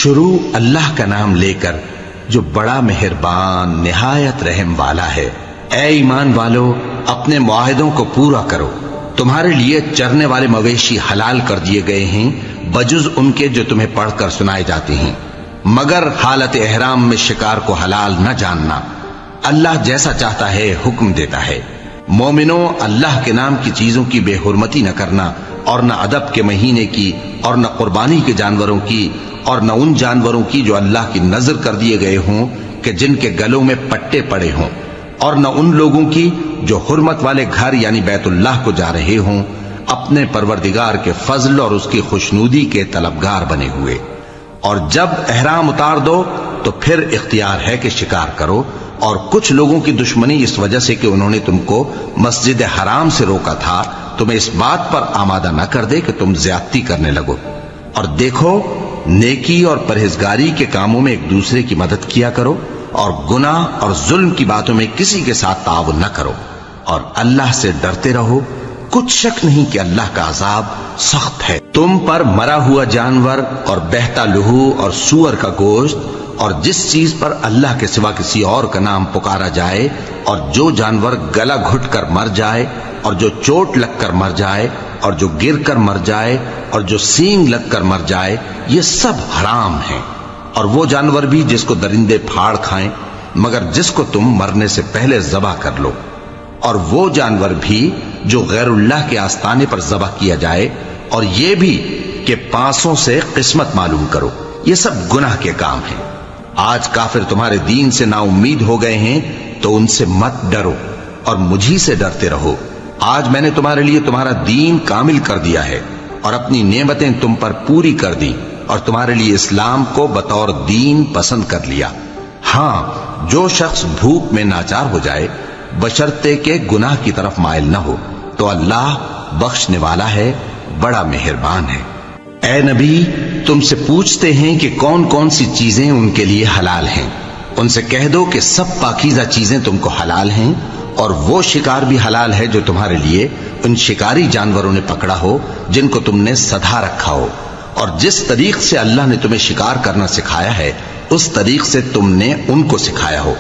شروع اللہ کا نام لے کر جو بڑا مہربان نہایت رحم والا ہے۔ اے ایمان والو، اپنے معاہدوں کو پورا کرو۔ تمہارے لیے چرنے والے مویشی حلال کر دیے گئے ہیں بجز ان کے جو تمہیں پڑھ کر سنائے جاتے ہیں، مگر حالت احرام میں شکار کو حلال نہ جاننا۔ اللہ جیسا چاہتا ہے حکم دیتا ہے۔ مومنوں، اللہ کے نام کی چیزوں کی بے حرمتی نہ کرنا، اور نہ ادب کے مہینے کی، اور نہ قربانی کے جانوروں کی، اور نہ ان جانوروں کی جو اللہ کی نذر کر دیے گئے ہوں کہ جن کے گلوں میں پٹے پڑے ہوں، اور نہ ان لوگوں کی جو حرمت والے گھر یعنی بیت اللہ کو جا رہے ہوں اپنے پروردگار کے فضل اور اس کی خوشنودی کے طلبگار بنے ہوئے۔ اور جب احرام اتار دو تو پھر اختیار ہے کہ شکار کرو، اور کچھ لوگوں کی دشمنی اس وجہ سے کہ انہوں نے تم کو مسجد حرام سے روکا تھا تمہیں اس بات پر آمادہ نہ کر دے کہ تم زیادتی کرنے لگو۔ اور دیکھو، نیکی اور پرہیزگاری کے کاموں میں ایک دوسرے کی مدد کیا کرو، اور گناہ اور ظلم کی باتوں میں کسی کے ساتھ تعاون نہ کرو، اور اللہ سے ڈرتے رہو۔ کچھ شک نہیں کہ اللہ کا عذاب سخت ہے۔ تم پر مرا ہوا جانور اور بہتا لہو اور سور کا گوشت اور جس چیز پر اللہ کے سوا کسی اور کا نام پکارا جائے، اور جو جانور گلا گھٹ کر مر جائے، اور جو چوٹ لگ کر مر جائے، اور جو گر کر مر جائے، اور جو سینگ لگ کر مر جائے، یہ سب حرام ہیں۔ اور وہ جانور بھی جس کو درندے پھاڑ کھائیں، مگر جس کو تم مرنے سے پہلے ذبح کر لو، اور وہ جانور بھی جو غیر اللہ کے آستانے پر ذبح کیا جائے، اور یہ بھی کہ پانسوں سے قسمت معلوم کرو، یہ سب گناہ کے کام ہیں۔ آج کافر تمہارے دین سے نا امید ہو گئے ہیں تو ان سے مت ڈرو اور مجھی سے ڈرتے رہو۔ آج میں نے تمہارے لیے تمہارا دین کامل کر دیا ہے اور اپنی نعمتیں تم پر پوری کر دی، اور تمہارے لیے اسلام کو بطور دین پسند کر لیا۔ ہاں، جو شخص بھوک میں ناچار ہو جائے بشرطے کہ گناہ کی طرف مائل نہ ہو تو اللہ بخشنے والا ہے، بڑا مہربان ہے۔ اے نبی، تم سے پوچھتے ہیں کہ کون کون سی چیزیں ان کے لیے حلال ہیں۔ ان سے کہہ دو کہ سب پاکیزہ چیزیں تم کو حلال ہیں، اور وہ شکار بھی حلال ہے جو تمہارے لیے ان شکاری جانوروں نے پکڑا ہو جن کو تم نے سدھا رکھا ہو، اور جس طریق سے اللہ نے تمہیں شکار کرنا سکھایا ہے اس طریق سے تم نے ان کو سکھایا ہو۔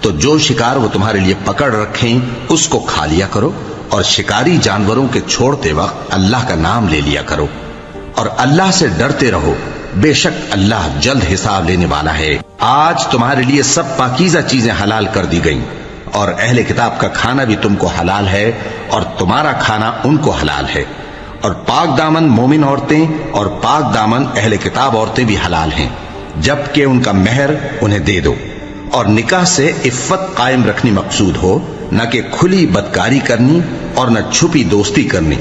تو جو شکار وہ تمہارے لیے پکڑ رکھیں اس کو کھا لیا کرو، اور شکاری جانوروں کے چھوڑتے وقت اللہ کا نام لے لیا کرو، اور اللہ سے ڈرتے رہو، بے شک اللہ جلد حساب لینے والا ہے۔ آج تمہارے لیے سب پاکیزہ چیزیں حلال کر دی گئیں، اور اہل کتاب کا کھانا بھی تم کو حلال ہے، اور تمہارا کھانا ان کو حلال ہے۔ اور پاک دامن مومن عورتیں اور پاک دامن اہل کتاب عورتیں بھی حلال ہیں، جبکہ ان کا مہر انہیں دے دو۔ اور نکاح سے عفت قائم رکھنی مقصود ہو، نہ کہ کھلی بدکاری کرنی اور نہ چھپی دوستی کرنی۔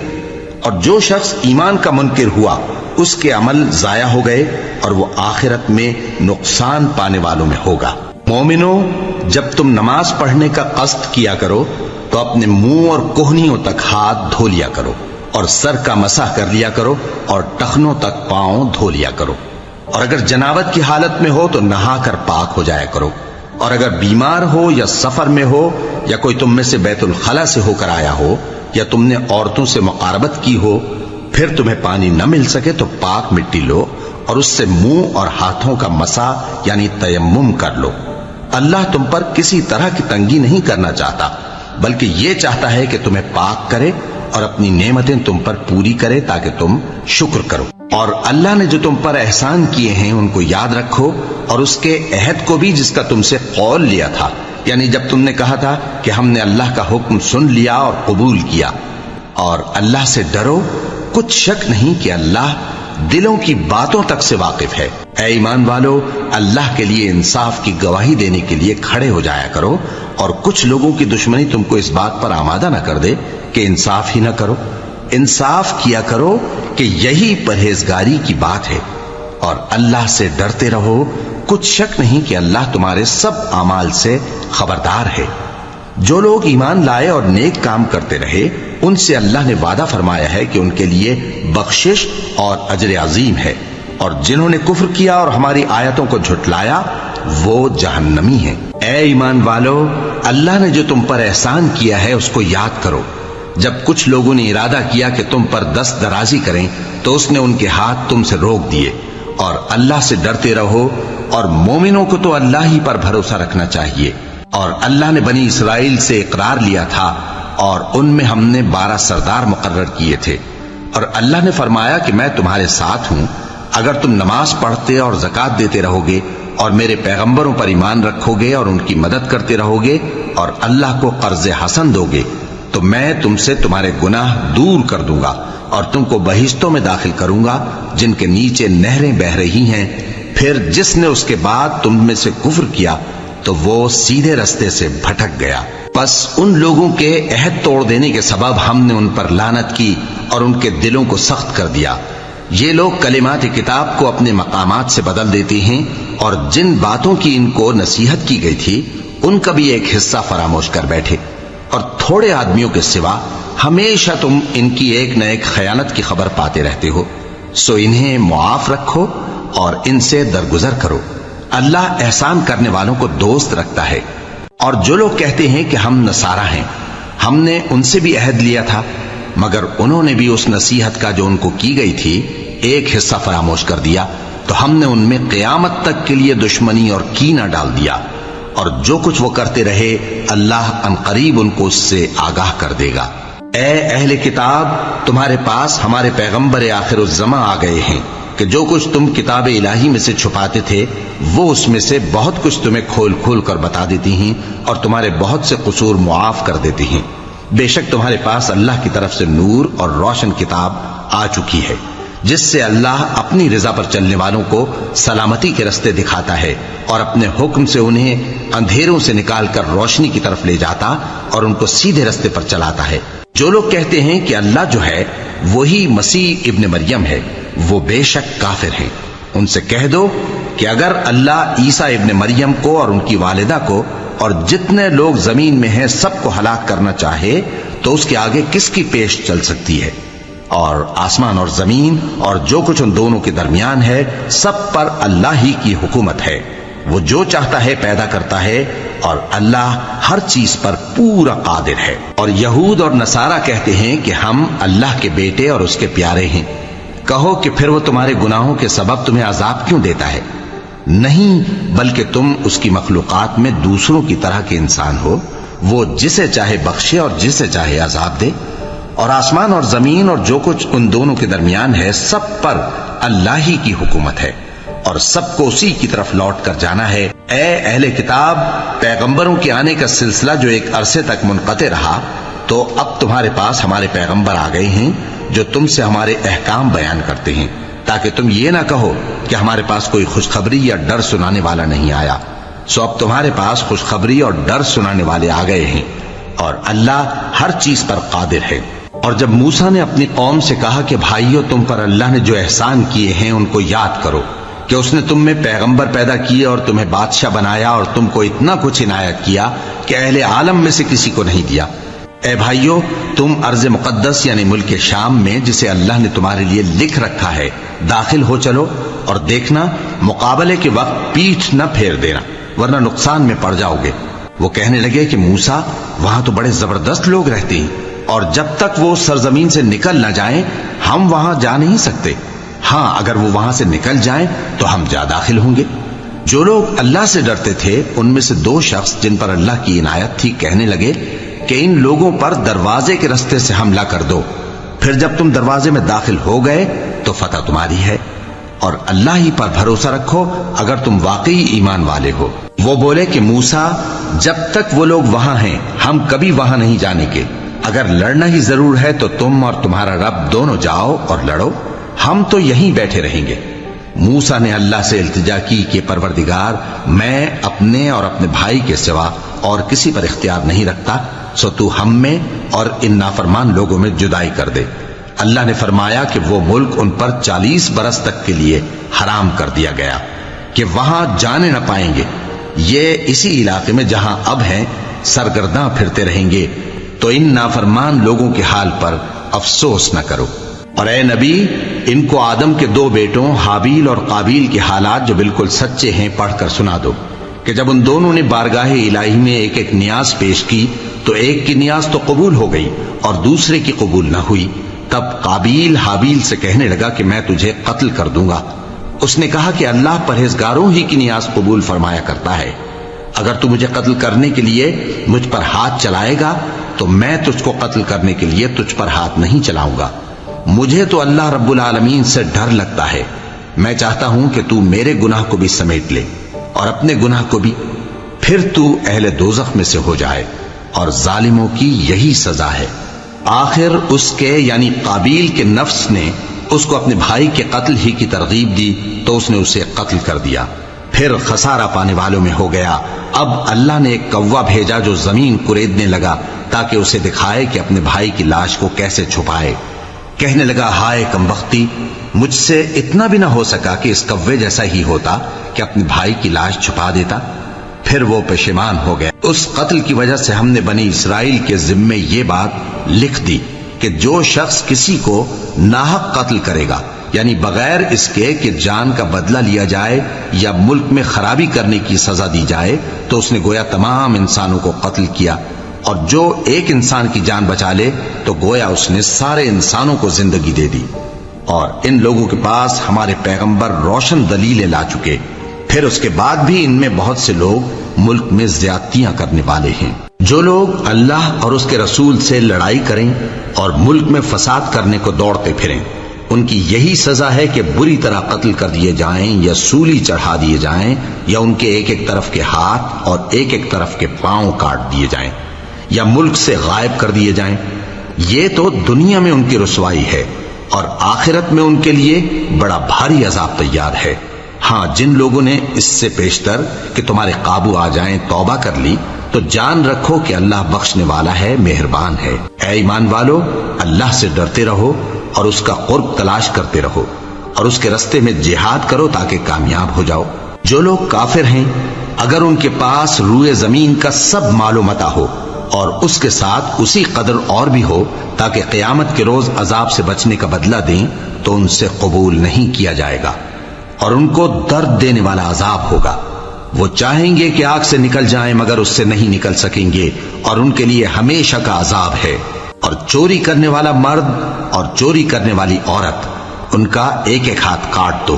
اور جو شخص ایمان کا منکر ہوا اس کے عمل ضائع ہو گئے، اور وہ آخرت میں نقصان پانے والوں میں ہوگا۔ مومنوں، جب تم نماز پڑھنے کا قصد کیا کرو تو اپنے منہ اور کوہنیوں تک ہاتھ دھو لیا کرو، اور سر کا مسح کر لیا کرو، اور ٹخنوں تک پاؤں دھو لیا کرو۔ اور اگر جنابت کی حالت میں ہو تو نہا کر پاک ہو جایا کرو، اور اگر بیمار ہو یا سفر میں ہو، یا کوئی تم میں سے بیت الخلا سے ہو کر آیا ہو، یا تم نے عورتوں سے مقاربت کی ہو، پھر تمہیں پانی نہ مل سکے تو پاک مٹی لو اور اس سے منہ اور ہاتھوں کا مسح یعنی تیمم کر لو۔ اللہ تم پر کسی طرح کی تنگی نہیں کرنا چاہتا، بلکہ یہ چاہتا ہے کہ تمہیں پاک کرے اور اپنی نعمتیں تم پر پوری کرے تاکہ تم شکر کرو۔ اور اللہ نے جو تم پر احسان کیے ہیں ان کو یاد رکھو، اور اس کے عہد کو بھی جس کا تم سے قول لیا تھا، یعنی جب تم نے کہا تھا کہ ہم نے اللہ کا حکم سن لیا اور قبول کیا۔ اور اللہ سے ڈرو، کچھ شک نہیں کہ اللہ دلوں کی باتوں تک سے واقف ہے۔ اے ایمان والو، اللہ کے لیے انصاف کی گواہی دینے کے لیے کھڑے ہو جایا کرو، اور کچھ لوگوں کی دشمنی تم کو اس بات پر آمادہ نہ کر دے کہ انصاف ہی نہ کرو۔ انصاف کیا کرو کہ یہی پرہیزگاری کی بات ہے، اور اللہ سے ڈرتے رہو، کچھ شک نہیں کہ اللہ تمہارے سب اعمال سے خبردار ہے۔ جو لوگ ایمان لائے اور نیک کام کرتے رہے ان سے اللہ نے وعدہ فرمایا ہے کہ ان کے لیے بخشش اور اجر عظیم ہے، اور جنہوں نے کفر کیا اور ہماری آیتوں کو جھٹلایا وہ جہنمی ہیں۔ اے ایمان والو، اللہ نے جو تم پر احسان کیا ہے اس کو یاد کرو۔ جب کچھ لوگوں نے ارادہ کیا کہ تم پر دست درازی کریں تو اس نے ان کے ہاتھ تم سے روک دیے، اور اللہ سے ڈرتے رہو، اور مومنوں کو تو اللہ ہی پر بھروسہ رکھنا چاہیے۔ اور اللہ نے بنی اسرائیل سے اقرار لیا تھا، اور ان میں ہم نے 12 سردار مقرر کیے تھے، اور اللہ نے فرمایا کہ میں تمہارے ساتھ ہوں، اگر تم نماز پڑھتے اور زکوٰۃ دیتے رہو گے اور میرے پیغمبروں پر ایمان رکھو گے اور ان کی مدد کرتے رہو گے اور اللہ کو قرض حسن دو گے تو میں تم سے تمہارے گناہ دور کر دوں گا اور تم کو بہشتوں میں داخل کروں گا جن کے نیچے نہریں بہہ رہی ہیں۔ پھر جس نے اس کے بعد تم میں سے کفر کیا تو وہ سیدھے رستے سے بھٹک گیا۔ پس ان لوگوں کے عہد توڑ دینے کے سبب ہم نے ان پر لعنت کی اور ان کے دلوں کو سخت کر دیا۔ یہ لوگ کلمات کتاب کو اپنے مقامات سے بدل دیتے ہیں، اور جن باتوں کی ان کو نصیحت کی گئی تھی ان کا بھی ایک حصہ فراموش کر بیٹھے، اور تھوڑے آدمیوں کے سوا ہمیشہ تم ان کی ایک نہ ایک خیانت کی خبر پاتے رہتے ہو۔ سو انہیں معاف رکھو اور ان سے درگزر کرو، اللہ احسان کرنے والوں کو دوست رکھتا ہے۔ اور جو لوگ کہتے ہیں کہ ہم نصارہ ہیں، ہم نے ان سے بھی عہد لیا تھا، مگر انہوں نے بھی اس نصیحت کا جو ان کو کی گئی تھی ایک حصہ فراموش کر دیا، تو ہم نے ان میں قیامت تک کے لیے دشمنی اور کینہ ڈال دیا، اور جو کچھ وہ کرتے رہے اللہ عنقریب ان کو اس سے آگاہ کر دے گا۔ اے اہل کتاب، تمہارے پاس ہمارے پیغمبر آخر الزماں آ گئے ہیں کہ جو کچھ تم کتاب الہی میں سے چھپاتے تھے وہ اس میں سے بہت کچھ تمہیں کھول کھول کر بتا دیتی ہیں اور تمہارے بہت سے قصور معاف کر دیتی ہیں۔ بے شک تمہارے پاس اللہ کی طرف سے نور اور روشن کتاب آ چکی ہے، جس سے اللہ اپنی رضا پر چلنے والوں کو سلامتی کے رستے دکھاتا ہے اور اپنے حکم سے انہیں اندھیروں سے نکال کر روشنی کی طرف لے جاتا اور ان کو سیدھے رستے پر چلاتا ہے۔ جو لوگ کہتے ہیں کہ اللہ جو ہے وہی مسیح ابن مریم ہے، وہ بے شک کافر ہیں۔ ان سے کہہ دو کہ اگر اللہ عیسیٰ ابن مریم کو اور ان کی والدہ کو اور جتنے لوگ زمین میں ہیں سب کو ہلاک کرنا چاہے تو اس کے آگے کس کی پیش چل سکتی ہے؟ اور آسمان اور زمین اور جو کچھ ان دونوں کے درمیان ہے سب پر اللہ ہی کی حکومت ہے، وہ جو چاہتا ہے پیدا کرتا ہے، اور اللہ ہر چیز پر پورا قادر ہے۔ اور یہود اور نصارہ کہتے ہیں کہ ہم اللہ کے بیٹے اور اس کے پیارے ہیں۔ کہو کہ پھر وہ تمہارے گناہوں کے سبب تمہیں عذاب کیوں دیتا ہے؟ نہیں، بلکہ تم اس کی مخلوقات میں دوسروں کی طرح کے انسان ہو، وہ جسے چاہے بخشے اور جسے چاہے عذاب دے۔ اور آسمان اور زمین اور جو کچھ ان دونوں کے درمیان ہے سب پر اللہ ہی کی حکومت ہے، اور سب کو اسی کی طرف لوٹ کر جانا ہے۔ اے اہل کتاب، پیغمبروں کے آنے کا سلسلہ جو ایک عرصے تک منقطع رہا، تو اب تمہارے پاس ہمارے پیغمبر آ گئے ہیں جو تم سے ہمارے احکام بیان کرتے ہیں، تاکہ تم یہ نہ کہو کہ ہمارے پاس کوئی خوشخبری یا ڈر سنانے والا نہیں آیا۔ سو اب تمہارے پاس خوشخبری اور ڈر سنانے والے آ گئے ہیں، اور اللہ ہر چیز پر قادر ہے۔ اور جب موسیٰ نے اپنی قوم سے کہا کہ بھائیو، تم پر اللہ نے جو احسان کیے ہیں ان کو یاد کرو، کہ اس نے تم میں پیغمبر پیدا کیے اور تمہیں بادشاہ بنایا اور تم کو اتنا کچھ عنایت کیا کہ اہل عالم میں سے کسی کو نہیں دیا۔ اے بھائیو، تم ارض مقدس یعنی ملک شام میں جسے اللہ نے تمہارے لیے لکھ رکھا ہے داخل ہو چلو، اور دیکھنا مقابلے کے وقت پیٹھ نہ پھیر دینا ورنہ نقصان میں پڑ جاؤ گے۔ وہ کہنے لگے کہ موسیٰ، وہاں تو بڑے زبردست لوگ رہتے ہیں، اور جب تک وہ سرزمین سے نکل نہ جائیں ہم وہاں جا نہیں سکتے۔ ہاں، اگر وہ وہاں سے نکل جائیں تو ہم جا داخل ہوں گے۔ جو لوگ اللہ سے ڈرتے تھے ان میں سے 2 شخص جن پر اللہ کی عنایت تھی کہنے لگے کہ ان لوگوں پر دروازے کے رستے سے حملہ کر دو، پھر جب تم دروازے میں داخل ہو گئے تو فتح تمہاری ہے، اور اللہ ہی پر بھروسہ رکھو اگر تم واقعی ایمان والے ہو۔ وہ بولے کہ موسیٰ، جب تک وہ لوگ وہاں ہیں ہم کبھی وہاں نہیں جانے کے، اگر لڑنا ہی ضرور ہے تو تم اور تمہارا رب دونوں جاؤ اور لڑو، ہم تو یہیں بیٹھے رہیں گے۔ موسیٰ نے اللہ سے التجا کی کہ پروردگار، میں اپنے اور اپنے بھائی کے سوا اور کسی پر اختیار نہیں رکھتا، سو تو ہم میں اور ان نافرمان لوگوں میں جدائی کر دے۔ اللہ نے فرمایا کہ وہ ملک ان پر 40 برس تک کے لیے حرام کر دیا گیا کہ وہاں جانے نہ پائیں گے۔ یہ اسی علاقے میں جہاں اب ہیں سرگرداں پھرتے رہیں گے، تو ان نافرمان لوگوں کے حال پر افسوس نہ کرو۔ اور اے نبی، ان کو آدم کے 2 بیٹوں حابیل اور قابیل کے حالات جو بالکل سچے ہیں پڑھ کر سنا دو، کہ جب ان دونوں نے بارگاہ الہی میں ایک ایک نیاز پیش کی تو ایک کی نیاز تو قبول ہو گئی اور دوسرے کی قبول نہ ہوئی۔ تب قابیل حابیل سے کہنے لگا کہ میں تجھے قتل کر دوں گا۔ اس نے کہا کہ اللہ پرہیزگاروں ہی کی نیاز قبول فرمایا کرتا ہے. اگر تو مجھے قتل کرنے کے لیے مجھ پر ہاتھ چلائے گا تو میں تجھ کو قتل کرنے کے لیے تجھ پر ہاتھ نہیں چلاؤں گا. مجھے تو اللہ رب العالمین سے ڈر لگتا ہے. میں چاہتا ہوں کہ تو میرے گناہ کو بھی سمیٹ لے اور اپنے گناہ کو بھی، پھر تو اہل دوزخ میں سے ہو جائے، اور ظالموں کی یہی سزا ہے. آخر اس کے یعنی قابیل کے نفس نے اس کو اپنے بھائی کے قتل ہی کی ترغیب دی تو اس نے اسے قتل کر دیا. پھر خسارہ پانے والوں میں ہو گیا. اب اللہ نے ایک کوا بھیجا جو زمین کریدنے لگا تاکہ اسے دکھائے کہ اپنے بھائی کی لاش کو کیسے چھپائے. کہنے لگا، ہائے کمبختی، مجھ سے اتنا بھی نہ ہو سکا کہ اس کوے جیسا ہی ہوتا کہ اپنے بھائی کی لاش چھپا دیتا. پھر وہ پشیمان ہو گیا. اس قتل کی وجہ سے ہم نے بنی اسرائیل کے ذمے یہ بات لکھ دی کہ جو شخص کسی کو ناحق قتل کرے گا، یعنی بغیر اس کے کہ جان کا بدلہ لیا جائے یا ملک میں خرابی کرنے کی سزا دی جائے، تو اس نے گویا تمام انسانوں کو قتل کیا. اور جو ایک انسان کی جان بچا لے تو گویا اس نے سارے انسانوں کو زندگی دے دی. اور ان لوگوں کے پاس ہمارے پیغمبر روشن دلیلیں لا چکے. پھر اس کے بعد بھی ان میں بہت سے لوگ ملک میں زیادتیاں کرنے والے ہیں. جو لوگ اللہ اور اس کے رسول سے لڑائی کریں اور ملک میں فساد کرنے کو دوڑتے پھریں، ان کی یہی سزا ہے کہ بری طرح قتل کر دیے جائیں یا سولی چڑھا دیے جائیں، یا ان کے ایک ایک طرف کے ہاتھ اور ایک ایک طرف کے پاؤں کاٹ دیے جائیں، یا ملک سے غائب کر دیے جائیں. یہ تو دنیا میں ان کی رسوائی ہے، اور آخرت میں ان کے لیے بڑا بھاری عذاب تیار ہے. ہاں، جن لوگوں نے اس سے پیشتر کہ تمہارے قابو آ جائیں توبہ کر لی تو جان رکھو کہ اللہ بخشنے والا ہے، مہربان ہے. اے ایمان والو، اللہ سے ڈرتے رہو اور اس کا قرب تلاش کرتے رہو، اور اس کے رستے میں جہاد کرو تاکہ کامیاب ہو جاؤ. جو لوگ کافر ہیں، اگر ان کے پاس روئے زمین کا سب مال و متاع ہو اور اس کے ساتھ اسی قدر اور بھی ہو تاکہ قیامت کے روز عذاب سے بچنے کا بدلہ دیں، تو ان سے قبول نہیں کیا جائے گا، اور ان کو درد دینے والا عذاب ہوگا. وہ چاہیں گے کہ آگ سے نکل جائیں مگر اس سے نہیں نکل سکیں گے، اور ان کے لیے ہمیشہ کا عذاب ہے. اور چوری کرنے والا مرد اور چوری کرنے والی عورت، ان کا ایک ایک ہاتھ کاٹ دو.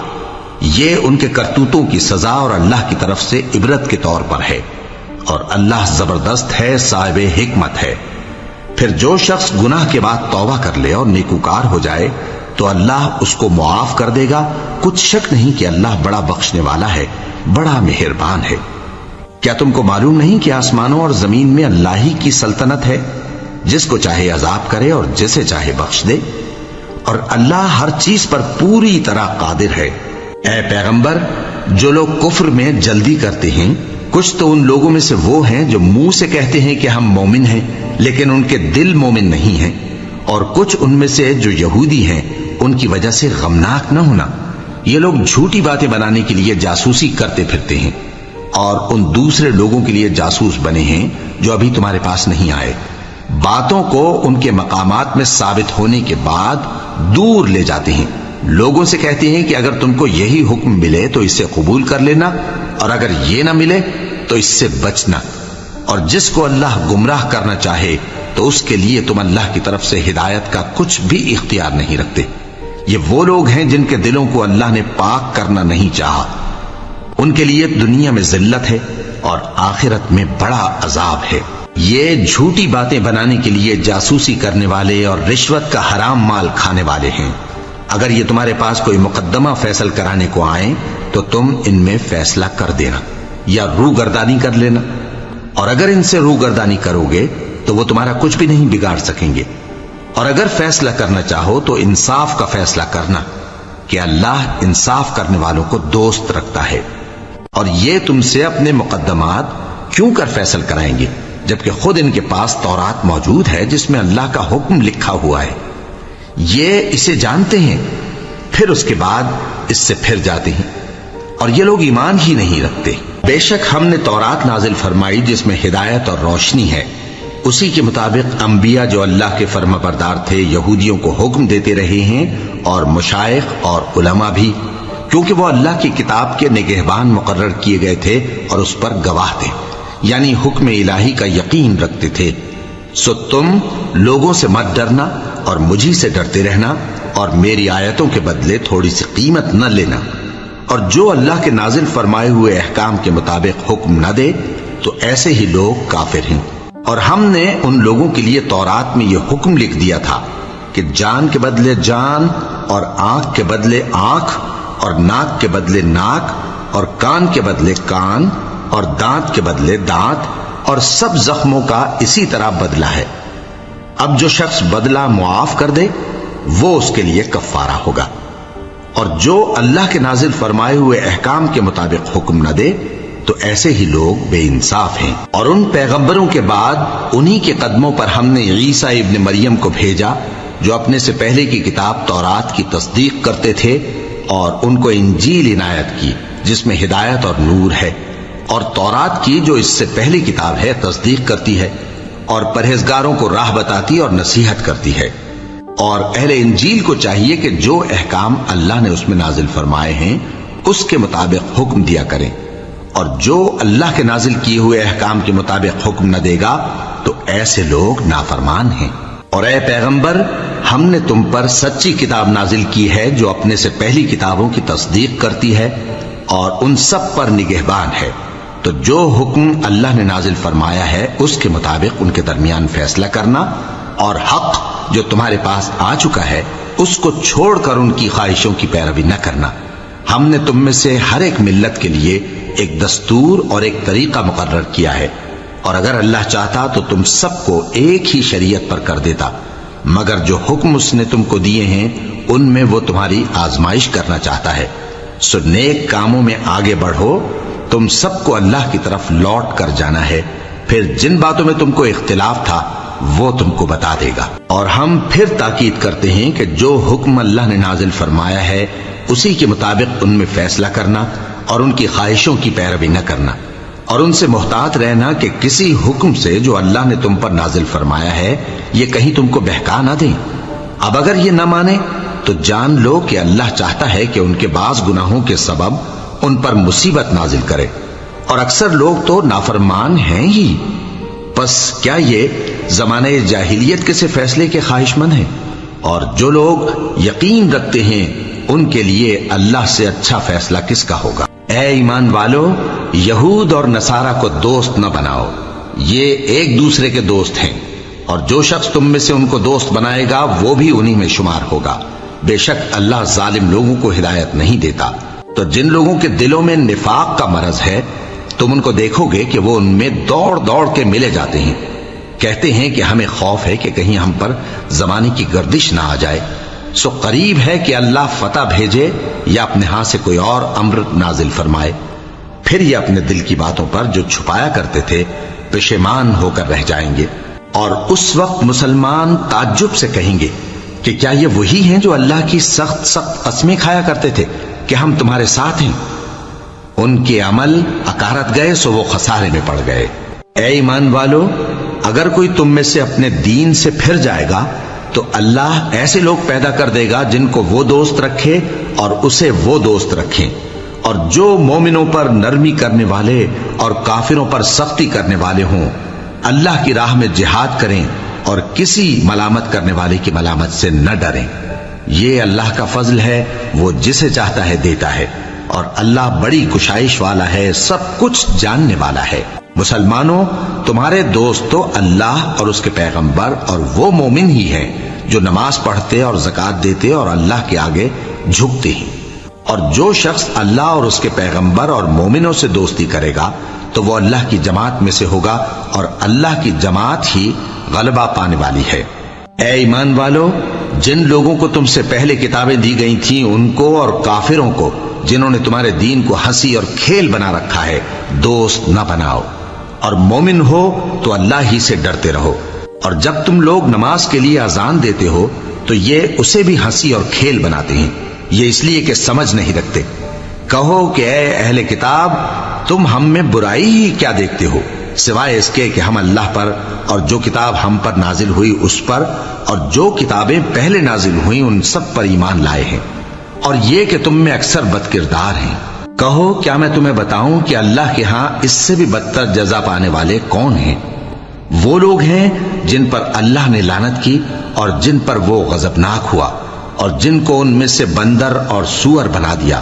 یہ ان کے کرتوتوں کی سزا اور اللہ کی طرف سے عبرت کے طور پر ہے، اور اللہ زبردست ہے، صاحب حکمت ہے. پھر جو شخص گناہ کے بعد توبہ کر لے اور نیکوکار ہو جائے تو اللہ اس کو معاف کر دے گا. کچھ شک نہیں کہ اللہ بڑا بخشنے والا ہے، بڑا مہربان ہے. کیا تم کو معلوم نہیں کہ آسمانوں اور زمین میں اللہ ہی کی سلطنت ہے، جس کو چاہے عذاب کرے اور جسے چاہے بخش دے، اور اللہ ہر چیز پر پوری طرح قادر ہے. اے پیغمبر، جو لوگ کفر میں جلدی کرتے ہیں، کچھ تو ان لوگوں میں سے وہ ہیں جو منہ سے کہتے ہیں کہ ہم مومن ہیں لیکن ان کے دل مومن نہیں ہیں، اور کچھ ان میں سے جو یہودی ہیں، ان کی وجہ سے غمناک نہ ہونا. یہ لوگ جھوٹی باتیں بنانے کے لیے جاسوسی کرتے پھرتے ہیں، اور ان دوسرے لوگوں کے لیے جاسوس بنے ہیں جو ابھی تمہارے پاس نہیں آئے. باتوں کو ان کے مقامات میں ثابت ہونے کے بعد دور لے جاتے ہیں. لوگوں سے کہتے ہیں کہ اگر تم کو یہی حکم ملے تو اسے قبول کر لینا، اور اگر یہ نہ ملے تو اس سے بچنا. اور جس کو اللہ گمراہ کرنا چاہے تو اس کے لیے تم اللہ کی طرف سے ہدایت کا کچھ بھی اختیار نہیں رکھتے. یہ وہ لوگ ہیں جن کے دلوں کو اللہ نے پاک کرنا نہیں چاہا. ان کے لیے دنیا میں ذلت ہے اور آخرت میں بڑا عذاب ہے. یہ جھوٹی باتیں بنانے کے لیے جاسوسی کرنے والے اور رشوت کا حرام مال کھانے والے ہیں. اگر یہ تمہارے پاس کوئی مقدمہ فیصل کرانے کو آئیں تو تم ان میں فیصلہ کر دینا یا روگردانی کر لینا، اور اگر ان سے روگردانی کرو گے تو وہ تمہارا کچھ بھی نہیں بگاڑ سکیں گے. اور اگر فیصلہ کرنا چاہو تو انصاف کا فیصلہ کرنا، کہ اللہ انصاف کرنے والوں کو دوست رکھتا ہے. اور یہ تم سے اپنے مقدمات کیوں کر فیصل کرائیں گے جبکہ خود ان کے پاس تورات موجود ہے جس میں اللہ کا حکم لکھا ہوا ہے. یہ اسے جانتے ہیں، پھر اس کے بعد اس سے پھر جاتے ہیں، اور یہ لوگ ایمان ہی نہیں رکھتے. بے شک ہم نے تورات نازل فرمائی جس میں ہدایت اور روشنی ہے. اسی کے مطابق انبیاء جو اللہ کے فرما بردار تھے یہودیوں کو حکم دیتے رہے ہیں، اور مشائخ اور علماء بھی، کیونکہ وہ اللہ کی کتاب کے نگہبان مقرر کیے گئے تھے اور اس پر گواہ تھے، یعنی حکم الہی کا یقین رکھتے تھے. سو تم لوگوں سے مت ڈرنا اور مجھی سے ڈرتے رہنا، اور میری آیتوں کے بدلے تھوڑی سی قیمت نہ لینا. اور جو اللہ کے نازل فرمائے ہوئے احکام کے مطابق حکم نہ دے تو ایسے ہی لوگ کافر ہیں۔ اور ہم نے ان لوگوں کے لیے تورات میں یہ حکم لکھ دیا تھا کہ جان کے بدلے جان، اور آنکھ کے بدلے آنکھ، اور ناک کے بدلے ناک، اور کان کے بدلے کان، اور دانت کے بدلے دانت، اور سب زخموں کا اسی طرح بدلہ ہے۔ اب جو شخص بدلہ معاف کر دے وہ اس کے لیے کفارہ ہوگا، اور جو اللہ کے نازل فرمائے ہوئے احکام کے مطابق حکم نہ دے تو ایسے ہی لوگ بے انصاف ہیں۔ اور ان پیغمبروں کے بعد انہی کے قدموں پر ہم نے عیسیٰ ابن مریم کو بھیجا جو اپنے سے پہلے کی کتاب تورات کی تصدیق کرتے تھے، اور ان کو انجیل عنایت کی جس میں ہدایت اور نور ہے، اور تورات کی جو اس سے پہلی کتاب ہے تصدیق کرتی ہے، اور پرہیزگاروں کو راہ بتاتی اور نصیحت کرتی ہے۔ اور اہل انجیل کو چاہیے کہ جو احکام اللہ نے اس میں نازل فرمائے ہیں اس کے مطابق حکم دیا کریں، اور جو اللہ کے نازل کیے ہوئے احکام کے مطابق حکم نہ دے گا تو ایسے لوگ نافرمان ہیں۔ اور اے پیغمبر، ہم نے تم پر سچی کتاب نازل کی ہے جو اپنے سے پہلی کتابوں کی تصدیق کرتی ہے اور ان سب پر نگہبان ہے، تو جو حکم اللہ نے نازل فرمایا ہے اس کے مطابق ان کے درمیان فیصلہ کرنا، اور حق جو تمہارے پاس آ چکا ہے اس کو چھوڑ کر ان کی خواہشوں کی پیروی نہ کرنا۔ ہم نے تم میں سے ہر ایک ملت کے لیے ایک دستور اور ایک طریقہ مقرر کیا ہے، اور اگر اللہ چاہتا تو تم سب کو ایک ہی شریعت پر کر دیتا، مگر جو حکم اس نے تم کو دیے ہیں ان میں وہ تمہاری آزمائش کرنا چاہتا ہے۔ سو نیک کاموں میں آگے بڑھو، تم سب کو اللہ کی طرف لوٹ کر جانا ہے، پھر جن باتوں میں تم کو اختلاف تھا وہ تم کو بتا دے گا۔ اور ہم پھر تاکید کرتے ہیں کہ جو حکم اللہ نے نازل فرمایا ہے اسی کے مطابق ان میں فیصلہ کرنا، اور ان کی خواہشوں کی پیروی نہ کرنا، اور ان سے محتاط رہنا کہ کسی حکم سے جو اللہ نے تم پر نازل فرمایا ہے یہ کہیں تم کو بہکا نہ دیں۔ اب اگر یہ نہ مانے تو جان لو کہ اللہ چاہتا ہے کہ ان کے بعض گناہوں کے سبب ان پر مصیبت نازل کرے، اور اکثر لوگ تو نافرمان ہیں ہی۔ پس کیا یہ زمانہ جاہلیت کے سے فیصلے کے خواہش مند ہیں؟ اور جو لوگ یقین رکھتے ہیں ان کے لیے اللہ سے اچھا فیصلہ کس کا ہوگا؟ اے ایمان والو، یہود اور نصارہ کو دوست نہ بناؤ، یہ ایک دوسرے کے دوست ہیں، اور جو شخص تم میں سے ان کو دوست بنائے گا وہ بھی انہی میں شمار ہوگا۔ بے شک اللہ ظالم لوگوں کو ہدایت نہیں دیتا۔ تو جن لوگوں کے دلوں میں نفاق کا مرض ہے تم ان کو دیکھو گے کہ وہ ان میں دوڑ دوڑ کے ملے جاتے ہیں، کہتے ہیں کہ ہمیں خوف ہے کہ کہیں ہم پر زمانے کی گردش نہ آ جائے۔ سو قریب ہے کہ اللہ فتح بھیجے یا اپنے ہاں سے کوئی اور امر نازل فرمائے، پھر یہ اپنے دل کی باتوں پر جو چھپایا کرتے تھے پشیمان ہو کر رہ جائیں گے۔ اور اس وقت مسلمان تعجب سے کہیں گے کہ کیا یہ وہی ہیں جو اللہ کی سخت سخت قسمیں کھایا کرتے تھے کہ ہم تمہارے ساتھ ہیں؟ ان کے عمل اکارت گئے سو وہ خسارے میں پڑ گئے۔ اے ایمان والو، اگر کوئی تم میں سے اپنے دین سے پھر جائے گا تو اللہ ایسے لوگ پیدا کر دے گا جن کو وہ دوست رکھے اور اسے وہ دوست رکھیں، اور جو مومنوں پر نرمی کرنے والے اور کافروں پر سختی کرنے والے ہوں، اللہ کی راہ میں جہاد کریں اور کسی ملامت کرنے والے کی ملامت سے نہ ڈریں۔ یہ اللہ کا فضل ہے، وہ جسے چاہتا ہے دیتا ہے، اور اللہ بڑی کشائش والا ہے، سب کچھ جاننے والا ہے۔ مسلمانوں، تمہارے دوست تو اللہ اور اس کے پیغمبر اور وہ مومن ہی ہیں جو نماز پڑھتے اور زکوٰۃ دیتے اور اللہ کے آگے جھکتے ہیں۔ اور جو شخص اللہ اور اس کے پیغمبر اور مومنوں سے دوستی کرے گا تو وہ اللہ کی جماعت میں سے ہوگا، اور اللہ کی جماعت ہی غلبہ پانے والی ہے۔ اے ایمان والو، جن لوگوں کو تم سے پہلے کتابیں دی گئی تھیں ان کو اور کافروں کو جنہوں نے تمہارے دین کو ہنسی اور کھیل بنا رکھا ہے دوست نہ بناؤ، اور مومن ہو تو اللہ ہی سے ڈرتے رہو۔ اور جب تم لوگ نماز کے لیے اذان دیتے ہو تو یہ اسے بھی ہنسی اور کھیل بناتے ہیں، یہ اس لیے کہ سمجھ نہیں رکھتے۔ کہو کہ اے اہل کتاب، تم ہم میں برائی ہی کیا دیکھتے ہو، سوائے اس کے کہ ہم اللہ پر اور جو کتاب ہم پر نازل ہوئی اس پر اور جو کتابیں پہلے نازل ہوئیں ان سب پر ایمان لائے ہیں، اور یہ کہ تم میں اکثر بد کردار ہیں۔ کہو کیا میں تمہیں بتاؤں کہ اللہ کے ہاں اس سے بھی بدتر جزا پانے والے کون ہیں؟ وہ لوگ ہیں جن پر اللہ نے لعنت کی اور جن پر وہ غضبناک ہوا، اور جن کو ان میں سے بندر اور سور بنا دیا،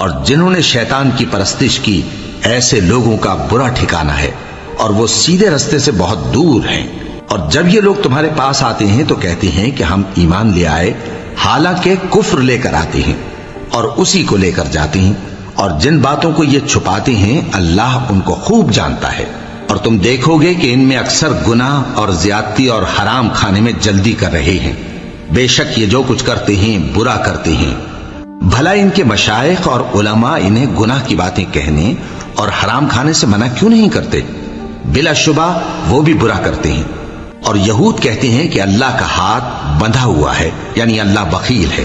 اور جنہوں نے شیطان کی پرستش کی ایسے لوگوں کا برا ٹھکانہ ہے، اور وہ سیدھے رستے سے بہت دور ہیں۔ اور جب یہ لوگ تمہارے پاس آتے ہیں تو کہتے ہیں کہ ہم ایمان لے آئے، حالانکہ کفر لے کر آتے ہیں اور اسی کو لے کر جاتے ہیں، اور جن باتوں کو یہ چھپاتے ہیں اللہ ان کو خوب جانتا ہے۔ اور تم دیکھو گے کہ ان میں اکثر گناہ اور زیادتی اور حرام کھانے میں جلدی کر رہے ہیں، بے شک یہ جو کچھ کرتے ہیں برا کرتے ہیں۔ بھلا ان کے مشائخ اور علماء انہیں گناہ کی باتیں کہنے اور حرام کھانے سے منع کیوں نہیں کرتے؟ بلا شبہ وہ بھی برا کرتے ہیں۔ اور یہود کہتے ہیں کہ اللہ کا ہاتھ بندھا ہوا ہے، یعنی اللہ بخیل ہے،